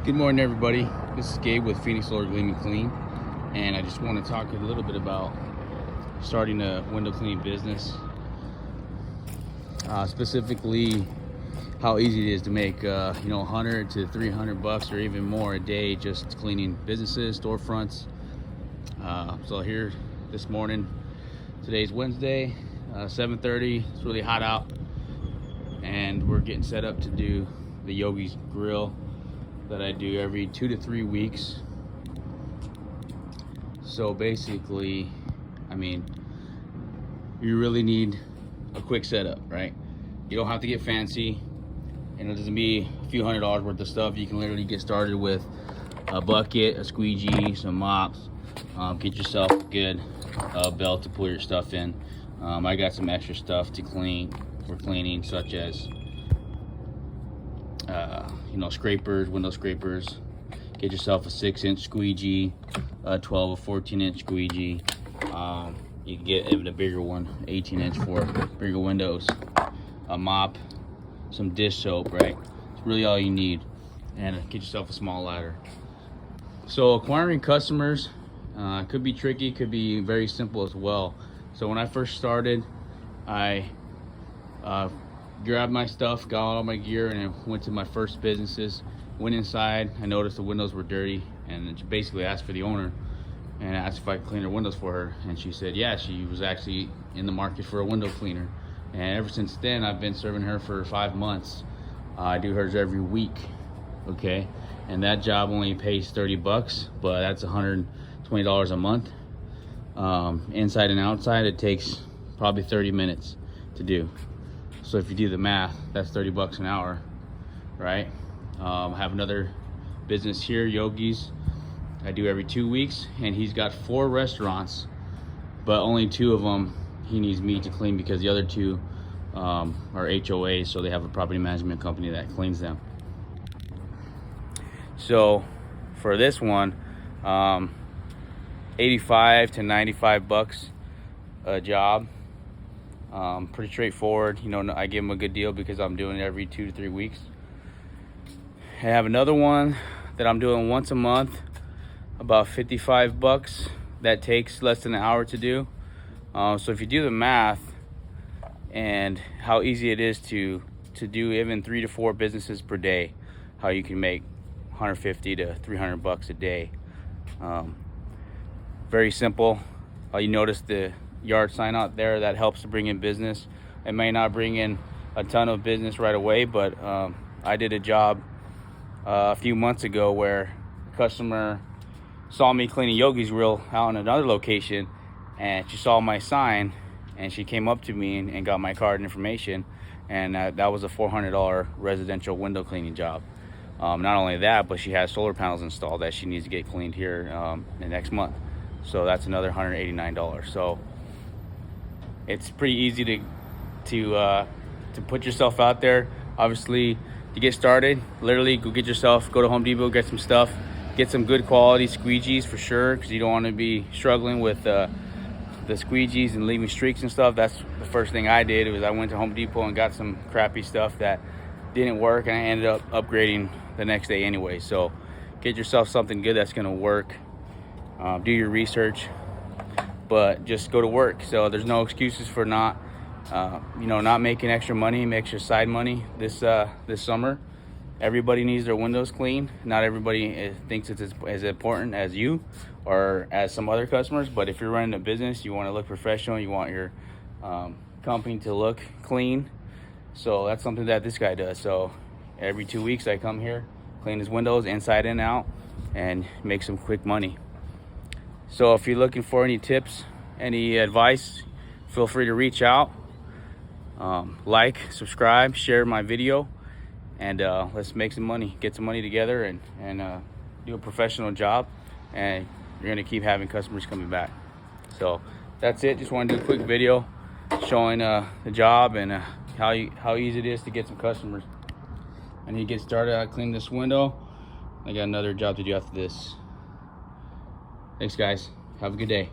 Good morning, everybody. This is Gabe with Phoenix Solar Gleam and Clean, and I just want to talk a little bit about starting a window cleaning business. Specifically, how easy it is to make, 100 to 300 bucks or even more a day just cleaning businesses, storefronts. So here this morning, today's Wednesday, 7:30. It's really hot out, and we're getting set up to do the Yogi's Grill that I do every 2 to 3 weeks. So basically, you really need a quick setup, right? You don't have to get fancy, and it doesn't be a few $100s worth of stuff. You can literally get started with a bucket, a squeegee, some mops. Get yourself a good belt to pull your stuff in. I got some extra stuff to clean for cleaning, such as scrapers, window scrapers. Get yourself a 6-inch squeegee, a 12 or 14-inch squeegee. You can get even a bigger one, 18-inch for bigger windows. A mop, some dish soap, right? It's really all you need. And get yourself a small ladder. So acquiring customers could be tricky, could be very simple as well. So when I first started, I grabbed my stuff, got all my gear, and I went to my first businesses. Went inside, I noticed the windows were dirty, and basically asked for the owner and asked if I could clean her windows for her. And she said yeah, she was actually in the market for a window cleaner. And ever since then, I've been serving her for 5 months. I do hers every week, okay? And that job only pays 30 bucks, but that's $120 a month. Inside and outside, it takes probably 30 minutes to do. So if you do the math, that's 30 bucks an hour, right? I have another business here, Yogi's. I do every 2 weeks, and he's got 4 restaurants, but only 2 of them he needs me to clean because the other 2 are HOAs, so they have a property management company that cleans them. So for this one, 85 to 95 bucks a job. Pretty straightforward. I give them a good deal because I'm doing it every 2 to 3 weeks. I have another one that I'm doing once a month, about 55 bucks. That takes less than an hour to do. So if you do the math and how easy it is to do even 3 to 4 businesses per day, how you can make 150 to 300 bucks a day. Very simple. You notice the yard sign out there, that helps to bring in business. It may not bring in a ton of business right away, but I did a job a few months ago where a customer saw me cleaning Yogi's Grill out in another location, and she saw my sign and she came up to me and got my card information, and that was a $400 residential window cleaning job. Not only that, but she has solar panels installed that she needs to get cleaned here the next month, so that's another $189. So it's pretty easy to put yourself out there. Obviously, to get started, literally go to Home Depot, get some stuff, get some good quality squeegees for sure, because you don't want to be struggling with the squeegees and leaving streaks and stuff. That's the first thing I did. I went to Home Depot and got some crappy stuff that didn't work, and I ended up upgrading the next day anyway. So get yourself something good that's going to work. Do your research, but just go to work. So there's no excuses for not making extra money, extra side money this summer. Everybody needs their windows cleaned. Not everybody thinks it's as important as you or as some other customers, but if you're running a business, you want to look professional, you want your company to look clean. So that's something that this guy does. So every 2 weeks I come here, clean his windows inside and out, and make some quick money. So if you're looking for any tips, any advice, feel free to reach out. Like, subscribe, share my video, and let's make some money, get some money together, and do a professional job, and you're gonna keep having customers coming back. So that's it. Just want to do a quick video showing the job and how easy it is to get some customers. I need to get started. I cleaned this window. I got another job to do after this. Thanks, guys. Have a good day.